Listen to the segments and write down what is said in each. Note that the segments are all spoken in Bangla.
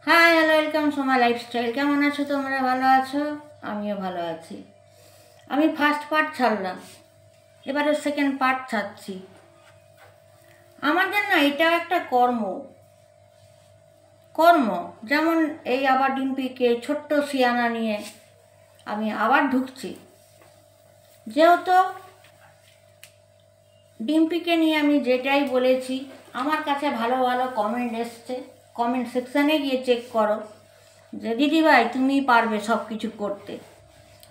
Hi hello welcome Soma lifestyle. কেমন আছো তোমরা? ভালো আছো? আমিও ভালো আছি। আমি ফার্স্ট পার্ট ছাড়লাম, এবারে সেকেন্ড পার্ট ছাড়ছি। আমাদের না এটা একটা কর্ম যেমন এই আবার ডিম্পিকে ছোট্ট সিয়ানা নিয়ে আমি আবার ঢুকছি। যেহেতু ডিম্পিকে নিয়ে আমি যেটাই বলেছি, আমার কাছে ভালো ভালো কমেন্ট এসছে। কমেন্ট সেকশানে গিয়ে চেক করো যে দিদিভাই তুমি পারবে সব কিছু করতে।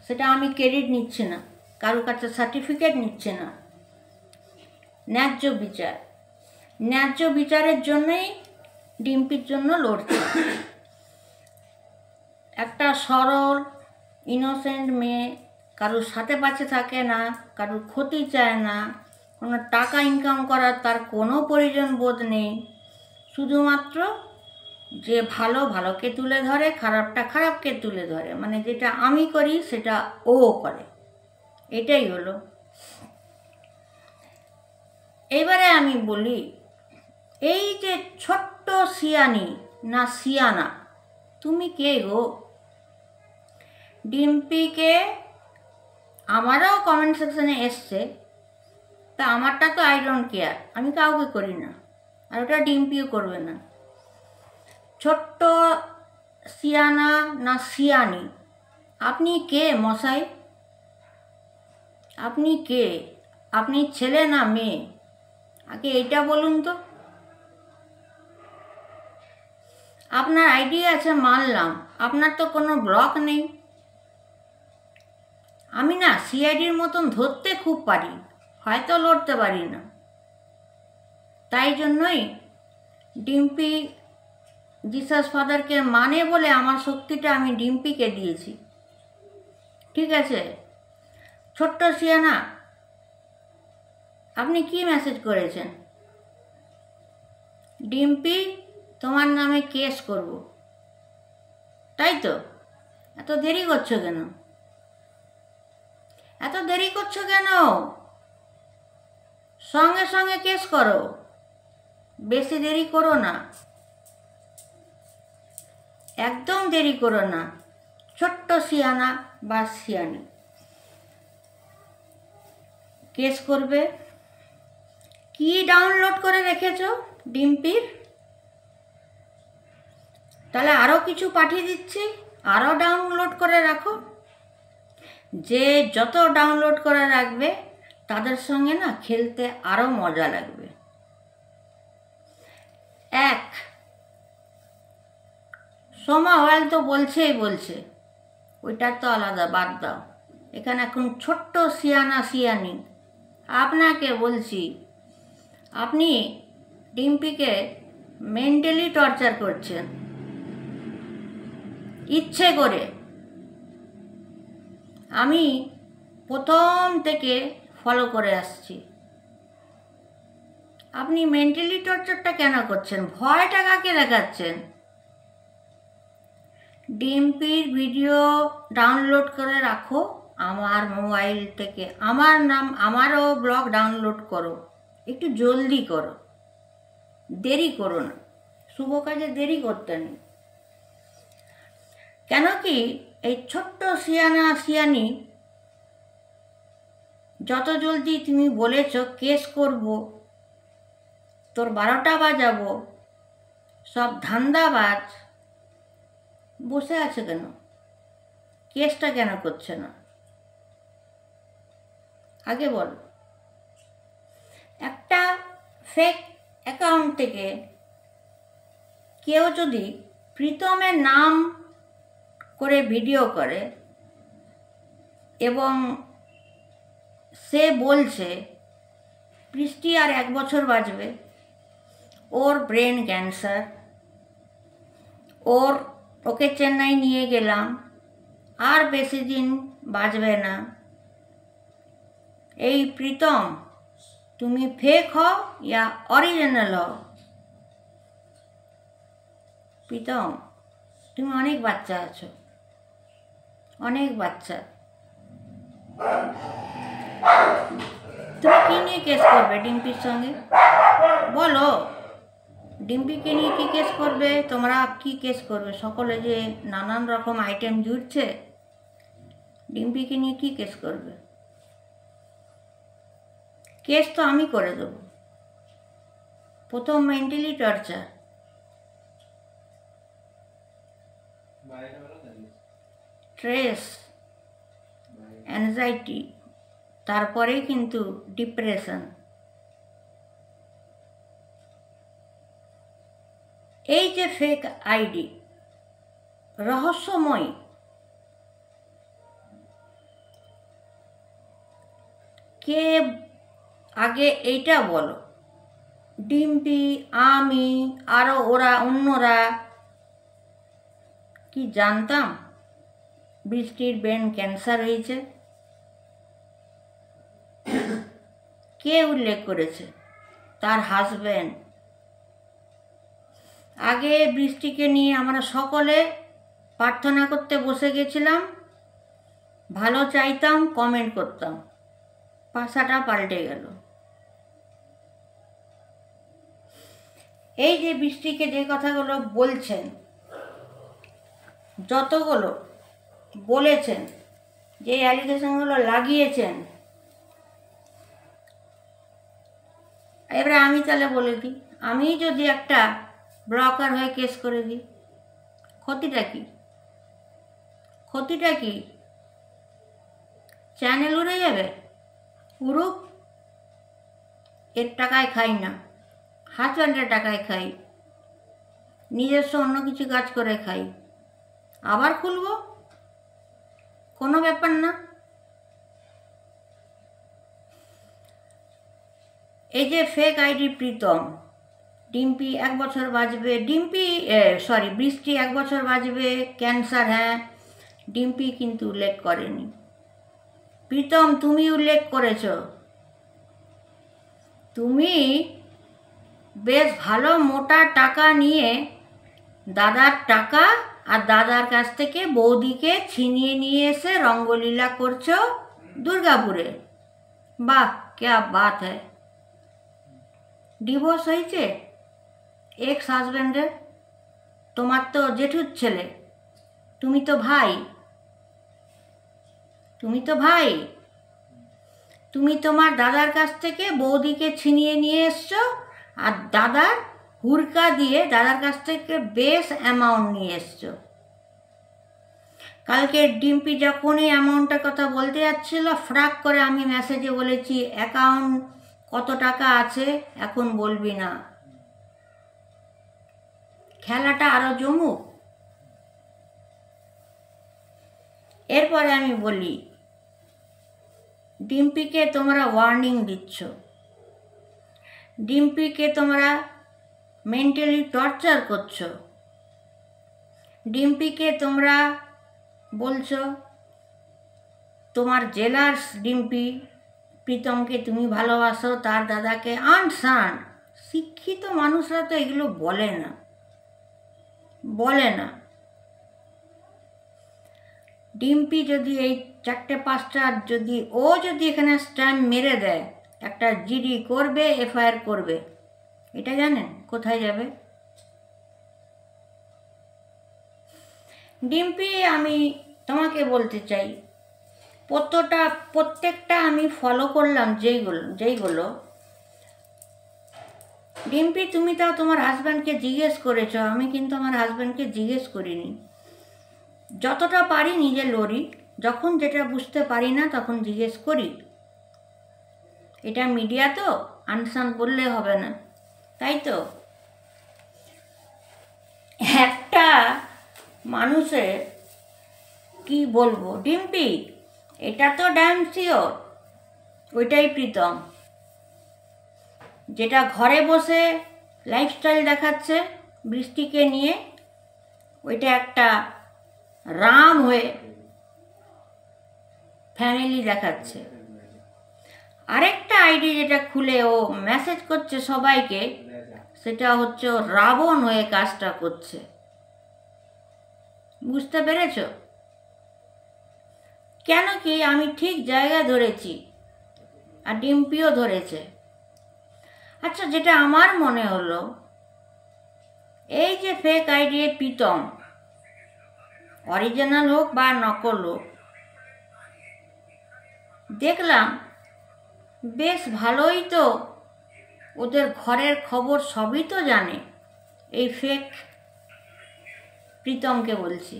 সেটা আমি ক্রেডিট নিচ্ছি না, কারো কাছে সার্টিফিকেট নিচ্ছে না। ন্যায্য বিচারের জন্যই ডিম্পির জন্য লড়ছে। একটা সরল ইনোসেন্ট মেয়ে, কারোর সাথে পাশে থাকে না, কারোর ক্ষতি চায় না, কোনো টাকা ইনকাম করার তার কোনো প্রয়োজন বোধ নেই। শুধুমাত্র যে ভালো ভালোকে তুলে ধরে, খারাপটা খারাপকে তুলে ধরে, মানে যেটা আমি করি সেটা ও করে, এটাই হলো। এবারে আমি বলি, এই যে ছোট্ট সিয়ানি না সিয়ানা, তুমি কে গো? ডিম্পিকে আমারও কমেন্ট সেকশনে এসছে, তা আমারটা তো আই ডোন্ট কেয়ার, আমি কাউকে করি না, আর ওটা ডিম্পিও করবে না। ছোট্ট সিয়ানা না সিয়ানি, আপনি কে মশাই? আপনি কে? আপনি ছেলে না মেয়ে? আগে এইটা বলুন তো। আপনার আইডি আছে মানলাম, আপনার তো কোনো ব্লক নেই। আমি না সিআইডির মতন ধরতে খুব পারি, হয়তো লড়তে পারি না। তাই জন্যই ডিম্পি জিসাস ফাদারকে মানে বলে আমার শক্তিটা আমি ডিম্পিকে দিয়েছি। ঠিক আছে? ছোট্ট সিয়ানা, আপনি কি মেসেজ করেছেন? ডিম্পি তোমার নামে কেস করব, তাই তো? এত দেরি করছো কেন? সঙ্গে সঙ্গে কেস করো, বেশি দেরি করো না, একদম দেরি করো না। ছোট্ট সিয়ানা বা সিয়ানি কেস করবে। কি ডাউনলোড করে রেখেছো ডিম্পির? তাহলে আরও কিছু পাঠিয়ে দিচ্ছি, আরও ডাউনলোড করে রাখো। যে যত ডাউনলোড করে রাখবে তাদের সঙ্গে না খেলতে আরও মজা লাগবে। সোমা ওয়াল তো বলছে, ওইটার তো আলাদা, বাদ দাও। এখানে এখন ছোট্ট সিয়ানা সিয়ানি আপনাকে বলছি, আপনি ডিম্পিকে মেন্টালি টর্চার করছেন ইচ্ছে করে। আমি প্রথম থেকে ফলো করে আসছি। আপনি মেন্টালি টর্চারটা কেন করছেন? ভয়টা কাকে দেখাচ্ছেন? ডিম্পির ভিডিও ডাউনলোড করে রাখো আমার মোবাইল থেকে, আমারও ব্লগ ডাউনলোড করো, একটু জলদি করো, দেরি করো না। শুভ কাজে দেরি করতে নেই। কেন কি এই ছোট্ট সিয়ানা সিয়ানি যত জলদি তুমি বলেছ কেস করব, তোর 12টা বাজাবো, সব ধান্দাবাজ বসে আছে কেন? কেসটা কেন করছে না? আগে বল। একটা ফেক অ্যাকাউন্ট থেকে কেউ যদি প্রীতমের নাম করে ভিডিও করে এবং সে বলছে বৃষ্টি আর 1 বছর বাঁচবে, ওর ব্রেন ক্যান্সার, ওকে চেন্নাই নিয়ে গেলাম, আর বেশি দিন বাঁচবে না। এই প্রীতম, তুমি ফেক হও ইয়া অরিজিনাল হও? প্রীতম, তুমি অনেক বাচ্চা আছো, অনেক বাচ্চা। তুমি কি নিয়ে কেস করবে ডিম্পির সঙ্গে? বলো, ডিম্পিকে নিয়ে কী কেস করবে? তোমরা কি কেস করবে? সকলে যে নানান রকম আইটেম জুড়ছে, ডিম্পিকে নিয়ে কি কেস করবে? কেস তো আমি করে দেবো। প্রথম মেন্টালি টর্চার, স্ট্রেস, অ্যাংজাইটি, তারপরেই কিন্তু ডিপ্রেশন। এই যে ফেক আইডি, রহস্যময়, কে আগে এইটা বলো? ডিম্পি, আমি, আরও ওরা অন্যরা কি জানতাম বৃষ্টির ব্রেন ক্যান্সার হয়েছে? কে উল্লেখ করেছে? তার হাজব্যান্ড। আগে বৃষ্টিকে নিয়ে আমরা সকলে প্রার্থনা করতে বসে গেছিলাম, ভালো চাইতাম, কমেন্ট করতাম, ভাষাটা পাল্টে গেল। এই যে বৃষ্টিকে যে কথাগুলো বলছেন, যতগুলো বলেছেন, যে অ্যালিগেশনগুলো লাগিয়েছেন, এবারে আমি তাহলে বলে দিই, আমি যদি একটা ব্লকার হয়ে কেস করে দিই, ক্ষতিটা কি? ক্ষতিটা কি? চ্যানেল উড়ে যাবে? উড়ুক, এর টাকায় খাই না, হাজব্যান্ডের টাকায় খাই, নিজস্ব অন্য কিছু কাজ করে খাই, আবার খুলব, কোনো ব্যাপার না। এই যে ফেক আইডি প্রীতম, ডিম্পি 1 বছর বাঁচবে, বৃষ্টি 1 বছর বাঁচবে, ক্যান্সার, হ্যাঁ, ডিম্পি কিন্তু উল্লেখ করেনি। প্রীতম, তুমি উল্লেখ করেছ। তুমি বেশ ভালো মোটা টাকা নিয়ে দাদার টাকা আর দাদার কাছ থেকে বৌদিকে ছিনিয়ে নিয়ে এসে রঙ্গলীলা করছো দুর্গাপুরে। বাহ, ক্যা বাত হ্যায়। ডিভোর্স হয়েছে এক্স হাজব্যান্ডের, তোমার তো জেঠুর ছেলে, তুমি তো ভাই, তুমি তোমার দাদার কাছ থেকে বৌদিকে ছিনিয়ে নিয়ে এসছো, আর দাদার হুড়কা দিয়ে দাদার কাছ থেকে বেশ অ্যামাউন্ট নিয়ে এসছো। কালকে ডিম্পি যখনই অ্যামাউন্টের কথা বলতে যাচ্ছিল, ফ্রাক করে আমি মেসেজে বলেছি, অ্যাকাউন্ট কত টাকা আছে এখন বলবি না, খেলাটা আরও জমুক। এরপরে আমি বলি, ডিম্পিকে তোমরা ওয়ার্নিং দিচ্ছ, ডিম্পিকে তোমরা মেন্টালি টর্চার করছো, ডিম্পিকে তোমরা বলছো তোমার জেলার ডিম্পি প্রীতমকে তুমি ভালোবাসো, তার দাদাকে আনসান। শিক্ষিত মানুষরা তো এগুলো বলে না। ডিম্পি যদি এই 4-5টা যদি এখানে স্ট্যাম্প মেরে দেয়, একটা জিডি করবে, এফআইআর করবে, এটা জানেন কোথায় যাবে? ডিম্পি, আমি তোমাকে বলতে চাই, প্রত্যেকটা আমি ফলো করলাম, যেইগুলো ডিম্পি তুমি তাও তোমার হাজব্যান্ডকে জিজ্ঞেস করেছো, আমি কিন্তু আমার হাজব্যান্ডকে জিজ্ঞেস করিনি। যতটা পারি নিজে লড়ি, যখন যেটা বুঝতে পারি না তখন জিজ্ঞেস করি। এটা মিডিয়া তো, আনসান বললে হবে না, তাই তো? একটা মানুষের কি বলবো, ডিম্পি এটা তো ড্যাম শিওর ওইটাই প্রীতম, যেটা ঘরে বসে লাইফস্টাইল দেখাচ্ছে বৃষ্টিকে নিয়ে, ওইটা একটা রাম হয়ে ফ্যামিলি দেখাচ্ছে। আরেকটা আইডি যেটা খুলে ও মেসেজ করছে সবাইকে, সেটা হচ্ছে ও রাবণ হয়ে কাজটা করছে। বুঝতে পেরেছ? কেন কি আমি ঠিক জায়গায় ধরেছি, আর ডিম্পিও ধরেছে। আচ্ছা, যেটা আমার মনে হলো, এই যে ফেক আইডি প্রীতম, অরিজিনাল হোক বা নকল হোক, দেখলাম বেশ ভালোই তো ওদের ঘরের খবর সবই তো জানে। এই ফেক প্রীতমকে বলছি,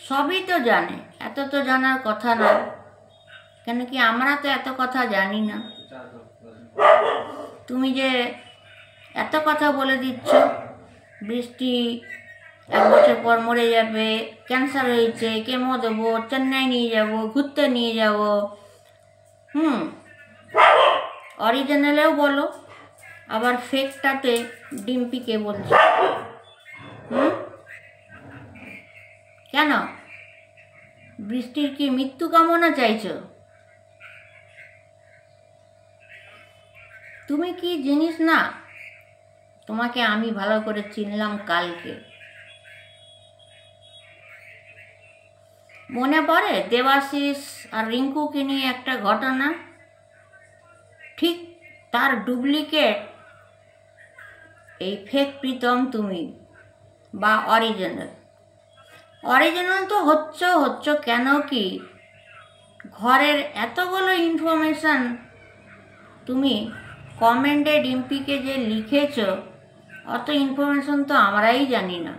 সবই তো জানে, এত তো জানার কথা না। কেন কি আমরা তো এত কথা জানি না। তুমি যে এত কথা বলে দিচ্ছ, বৃষ্টি 1 বছর পর মরে যাবে, ক্যান্সার হয়েছে, কেমো দেবো, চেন্নাই নিয়ে যাব, ঘুরতে নিয়ে যাব, অরিজিনালেও বলো, আবার ফেকটাতে ডিম্পিকে বলছো। কেন? বৃষ্টির কি মৃত্যু কামনা চাইছো? তুমি কি জিনিস না, তোমাকে আমি ভালো করে চিনলাম কালকে। মনে পড়ে দেবাশিস আর রিঙ্কুকে নিয়ে একটা ঘটনা? ঠিক তার ডুপ্লিকেট এই ফেক প্রীতম তুমি, বা অরিজিনাল। অরিজিনাল তো হচ্ছ কেন কি ঘরের এতগুলো ইনফরমেশান তুমি কমেন্টে ডিম্পিকে যে লিখেছ, অত ইনফরমেশন তো আমরাই জানি না।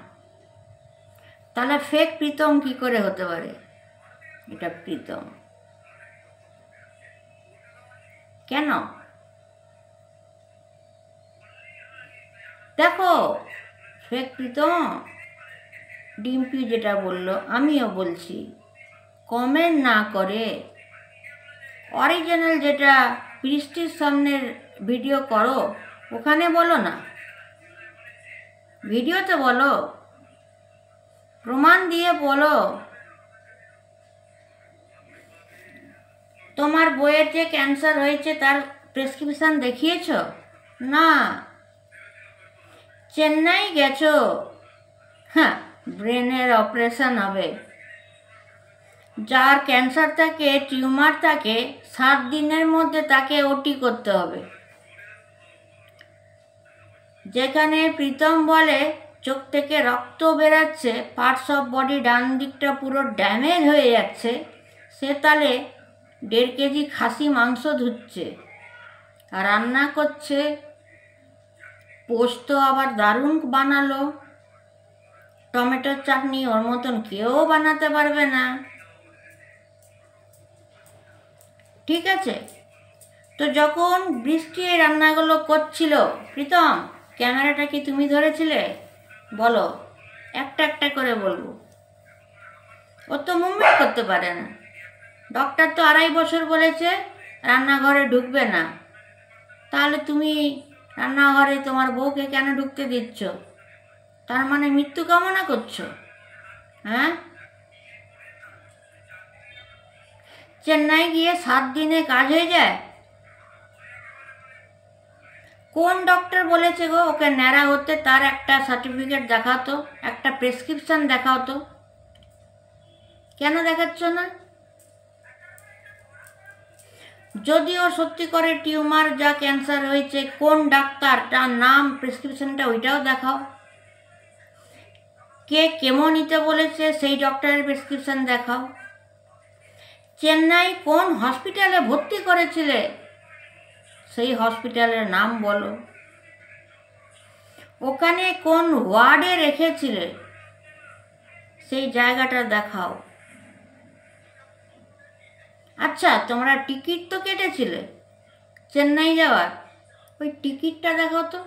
তাহলে ফেক প্রীতম কি করে হতে পারে? এটা প্রীতম কেন? দেখো ফেক প্রীতম, ডিম্পি যেটা বললো আমিও বলছি, কমেন্ট না করে অরিজিনাল যেটা বৃষ্টির সামনের ভিডিও করো ওখানে বলো না, ভিডিওতে বলো, প্রমাণ দিয়ে বলো। তোমার বইয়ের যে ক্যান্সার হয়েছে তার প্রেসক্রিপশন দেখিয়েছ? না। চেন্নাই গেছো, হ্যাঁ, ব্রেনের অপারেশন হবে। যার ক্যান্সার থাকে, টিউমার থাকে, 7 দিনের মধ্যে তাকে ওটি করতে হবে। যেখানে প্রীতম বলে চোখ থেকে রক্ত বেরাচ্ছে, পার্টস অফ বডি ডান দিকটা পুরো ড্যামেজ হয়ে যাচ্ছে, সে তাহলে 1.5 কেজি খাসি মাংস ধুচ্ছে আর রান্না করছে, পোস্ত আবার দারুণ বানালো, টমেটোর চাটনি ওর মতন কেউ বানাতে পারবে না। ঠিক আছে, তো যখন বৃষ্টি এই রান্নাগুলো করছিল, প্রীতম ক্যামেরাটা কি তুমি ধরেছিলে? বলো, একটা একটা করে বলবো। ও তো মুভমেন্ট করতে পারে না। ডক্টর তো 2.5 বছর বলেছে রান্নাঘরে ঢুকবে না। তাহলে তুমি রান্নাঘরে তোমার বউকে কেন ঢুকতে দিচ্ছ? তার মানে মৃত্যু কামনা করছো? হ্যাঁ, চেন্নাই গিয়ে 7 দিনে কাজ হয়ে যায়? কোন ডক্টর বলেছে গো ওকে ন্যাড়া হতে? তার একটা সার্টিফিকেট দেখাও তো, একটা প্রেসক্রিপশন দেখাও তো। কেন দেখাচ্ছ না? যদি ও সত্যি করে টিউমার যা ক্যান্সার হয়েছে, কোন ডাক্তার, তার নাম, প্রেসক্রিপশনটা ওইটাও দেখাও। কে কেমো নিতে বলেছে সেই ডক্টরের প্রেসক্রিপশন দেখাও। চেন্নাই কোন হসপিটালে ভর্তি করেছিলে সেই হসপিটালের নাম বলো। ওখানে কোন ওয়ার্ডে রেখেছিলে সেই জায়গাটা দেখাও। আচ্ছা, তোমরা টিকিট তো কেটেছিলে চেন্নাই যাওয়ার, ওই টিকিটটা দেখাও তো।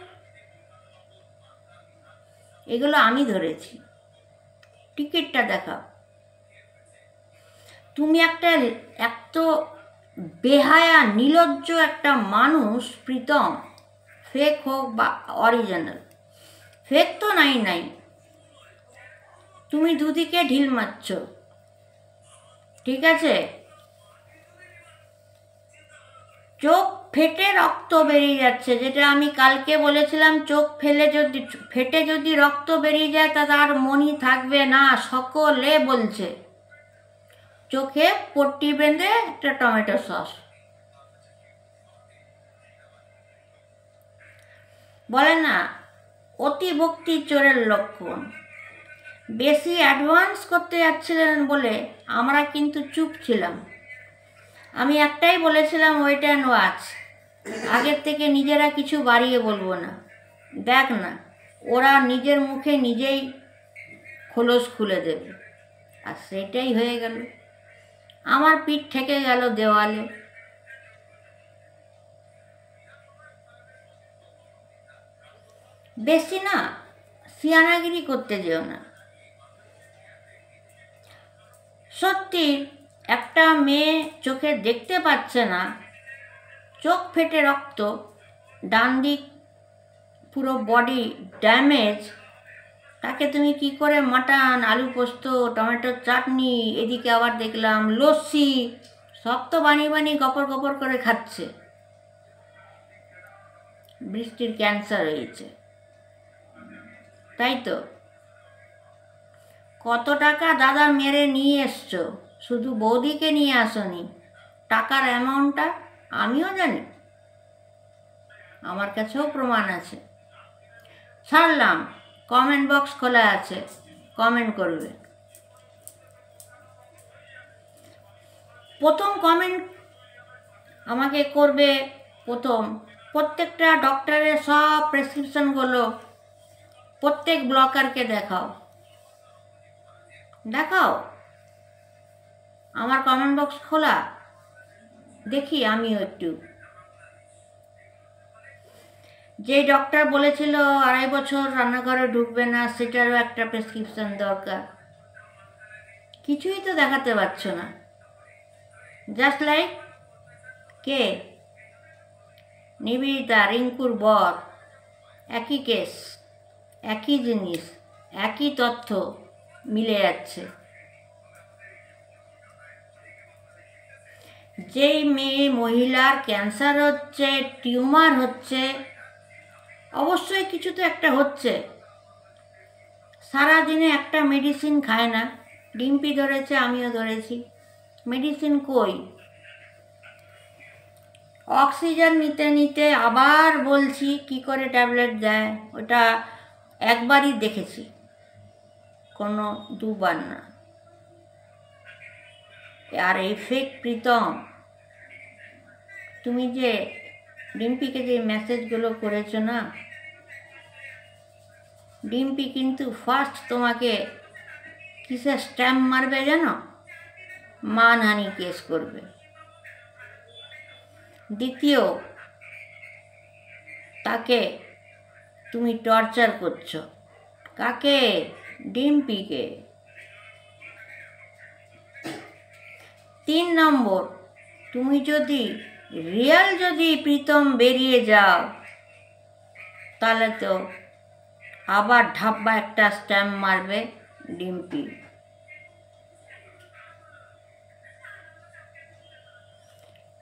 এগুলো আমি ধরেছি, টিকিটটা দেখাও। তুমি একটা এত বেহায়া নির্লজ্জ একটা মানুষ প্রীতম, ফেক হোক বা অরিজিনাল। ফেক তো নাই, তুমি দুদিকে ঢিল মারছ। ঠিক আছে, চোখ ফেটে রক্ত বেরিয়ে যাচ্ছে, যেটা আমি কালকে বলেছিলাম, চোখ ফেটে যদি রক্ত বেরিয়ে যায় তা তার মনি থাকবে না, সকলে বলছে। চোখে পট্টি বেঁধে একটা টমেটো সস, বলে না অতিভক্তি চোরের লক্ষণ। বেশি অ্যাডভান্স করতে যাচ্ছিলেন বলে আমরা কিন্তু চুপ ছিলাম। আমি একটাই বলেছিলাম, ওয়েট অ্যান্ড ওয়াচ, আগের থেকে নিজেরা কিছু বাড়িয়ে বলবো না। দেখ না, ওরা নিজের মুখে নিজেই খোলস খুলে দেবে। আর সেটাই হয়ে গেল। আমার পিঠ ঠেকে গেল দেওয়ালে। বেশি না সিয়ানাগিরি করতে যেও না। সত্যি একটা মেয়ে চোখে দেখতে পাচ্ছে না, চোখ ফেটে রক্ত, ডান দিক পুরো বডি ড্যামেজ, তাকে তুমি কি করে মাটন, আলু পোস্ত, টমেটোর চাটনি, এদিকে আবার দেখলাম লস্যি, সব তো বানিয়ে বানিয়ে গপর গপর করে খাচ্ছে। বৃষ্টির ক্যান্সার হয়েছে, তাই তো? কত টাকা দাদা মেরে নিয়ে এসছো, শুধু বৌদিকে নিয়ে আসনি। টাকার অ্যামাউন্টটা আমিও জানি, আমার কাছেও প্রমাণ আছে। ছাড়লাম, কমেন্ট বক্স খোলা আছে, কমেন্ট করবে। প্রথম কমেন্ট আমাকে করবে প্রত্যেকটা ডক্টরের সব প্রেসক্রিপশনগুলো প্রত্যেক ব্লকারকে দেখাও। আমার কমেন্ট বক্স খোলা, দেখি আমিও একটু। যে ডক্টর বলেছিল 2.5 বছর রান্নাঘরে ঢুকবে না, সেটারও একটা প্রেসক্রিপশন দরকার। কিছুই তো দেখাতে পারছো না। জাস্ট লাইক কে? নিবেদিতা, রিঙ্কুর বর, একই কেস, একই জিনিস, একই তথ্য মিলে যাচ্ছে। যেই মেয়ে মহিলার ক্যান্সার হচ্ছে, টিউমার হচ্ছে, অবশ্যই কিছু তো একটা হচ্ছে। সারাদিনে একটা মেডিসিন খায় না। ডিম্পি ধরেছে, আমিও ধরেছি। মেডিসিন কই? অক্সিজেন নিতে নিতে আবার বলছি কি করে ট্যাবলেট দেয়, ওটা একবারই দেখেছি, কোনো দুবার না। আর এই ফেক প্রীতম, তুমি যে ডিম্পিকে যে মেসেজগুলো করেছো না, ডিম্পি কিন্তু ফার্স্ট তোমাকে কিসের স্ট্যাম্প মারবে জানো? মানহানি কেস করবে। দ্বিতীয়, তাকে তুমি টর্চার করছো। কাকে? ডিম্পিকে। 3 নম্বর, তুমি যদি যদি প্রীতম বেরিয়ে যাও, তাহলে তো আবার ধাব্বা একটা স্ট্যাম্প মারবে ডিম্পি।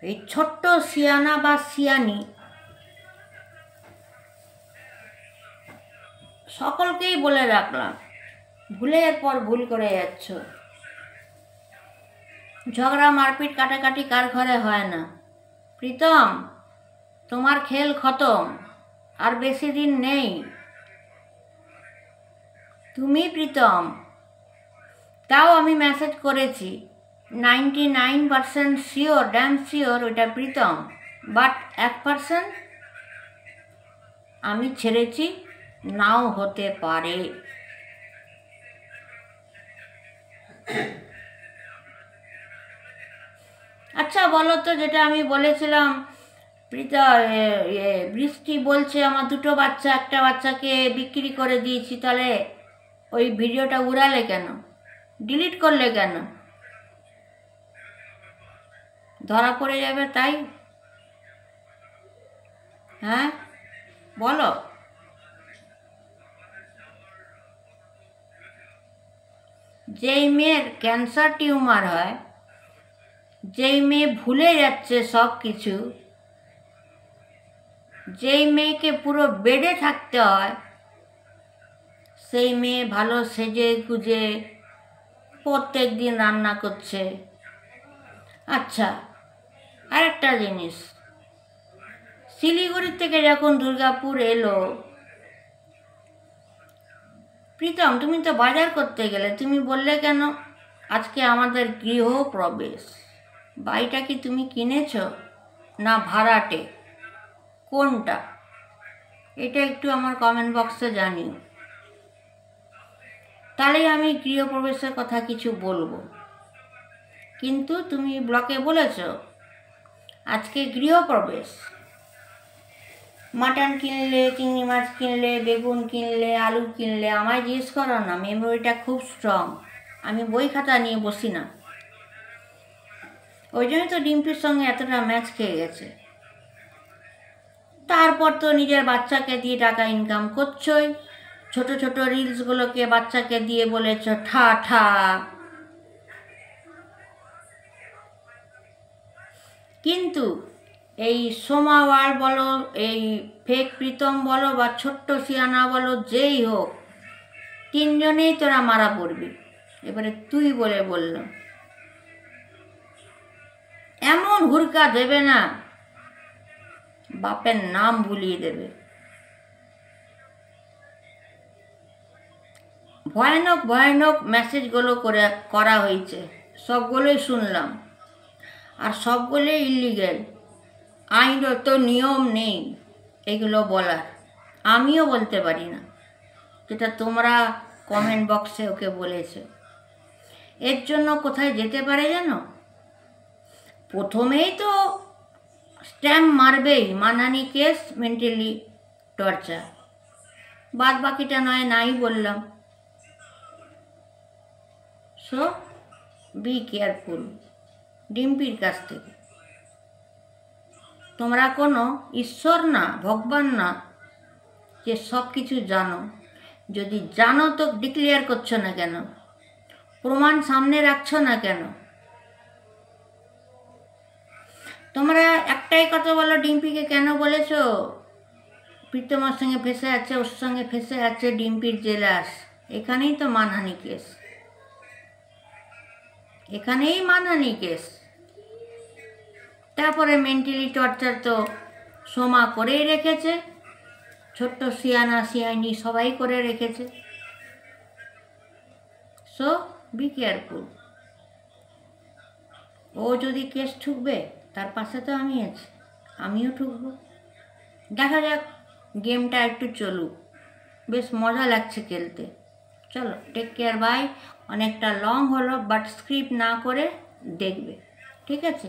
এই ছোট্ট সিয়ানা বা সিয়ানি সকলকেই বলে রাখলাম, ভুলের পর ভুল করে যাচ্ছ। ঝগড়া মারপিট কাটাকাটি কার ঘরে হয় না? প্রীতম, তোমার খেল খতম, আর বেশি দিন নেই। তুমি প্রীতম, তাও আমি মেসেজ করেছি 99% শিওর, ড্যাম শিওর ওইটা প্রীতম, বাট 1% আমি ছেড়েছি, নাও হতে পারে। আচ্ছা বলো তো, যেটা আমি বলেছিলাম, বৃষ্টি বলছে আমার 2টো বাচ্চা, একটা বাচ্চাকে বিক্রি করে দিয়েছি, তাহলে ওই ভিডিওটা উড়ালে কেন? ডিলিট করলে কেন? ধরা পড়ে যাবে তাই? হ্যাঁ বলো। যেই মেয়ের ক্যান্সার টিউমার হয়, যেই মেয়ে ভুলে যাচ্ছে সব কিছু, যেই মেয়েকে পুরো বেডে থাকতে হয়, সেই মেয়ে ভালো সেজে গুজে প্রত্যেক দিন রান্না করছে। আচ্ছা, আরেকটা জিনিস, শিলিগুড়ি থেকে যখন দুর্গাপুর এলো, প্রীতম, তুমি তো বাজার করতে গেলে, তুমি বললে কেন আজকে আমাদের গৃহপ্রবেশ? বাড়িটা কি তুমি কিনেছো না ভাড়াটে, কোনটা? এটা একটু আমার কমেন্ট বক্সে জানিও, তাহলেই আমি গৃহপ্রবেশের কথা কিছু বলবো। কিন্তু তুমি ব্লকে বলেছ আজকে গৃহপ্রবেশ, মাটন কিনলে, চিংড়ি মাছ কিনলে, বেগুন কিনলে, আলু কিনলে, আমায় জিজ্ঞেস করো না, মেমোরিটা খুব স্ট্রং, আমি বই খাতা নিয়ে বসি না। ওই জন্যই তো ডিম্পির সঙ্গে এতটা ম্যাচ খেয়ে গেছে। তারপর তো নিজের বাচ্চাকে দিয়ে টাকা ইনকাম করছই, ছোট ছোট রিলসগুলোকে বাচ্চাকে দিয়ে বলেছ ঠা ঠা। কিন্তু এই সোমা ওয়ার্ল্ড বলো, এই ফেক প্রীতম বলো বা ছোট্ট সিয়ানা বলো, যেই হোক, তিনজনেই তোরা মারা পড়বি। এবারে তুই বলে বলল, এমন হুড়কা দেবে না, বাপের নাম ভুলিয়ে দেবে। ভয়ানক ভয়ানক মেসেজগুলো করা হয়েছে, সবগুলোই শুনলাম, আর সবগুলোই ইলিগেল, আইনত নিয়ম নেই এগুলো বলার, আমিও বলতে পারি না, যেটা তোমরা কমেন্ট বক্সে ওকে বলেছে। এর জন্য কোথায় যেতে পারে জানো? প্রথমেই তো স্ট্যাম্প মারবেই, মানহানি কেস, মেন্টালি টর্চার, বাদ বাকিটা নয় নাই বললাম। সো বি কেয়ারফুল ডিম্পির কাছ থেকে। তোমরা কোনো ঈশ্বর না, ভগবান না যে সব কিছু জানো। যদি জানো তো ডিক্লেয়ার করছো না কেন? প্রমাণ সামনে রাখছো না কেন? তোমরা একটাই কথা বলো, ডিম্পিকে কেন বলেছো প্রীতমার সঙ্গে ফেসে আছে, ওর সঙ্গে ফেসে আছে ডিম্পির জেলাস। এখানেই তো মানহানি কেস, এখানেই মানহানি কেস। তারপরে মেন্টালি টর্চার তো সোমা করেই রেখেছে, ছোট্ট সিয়ানা সিয়ানি সবাই করে রেখেছে। So be careful. ও যদি কেস ঠুকবে, তার পাশে তো আমি আছি, আমিও ঠুকবো। দেখা যাক, গেমটা একটু চলুক, বেশ মজা লাগছে খেলতে। চলো, টেক কেয়ার, বাই। অনেকটা লং হলো, বাট স্ক্রিপ্ট না করে দেখবে, ঠিক আছে?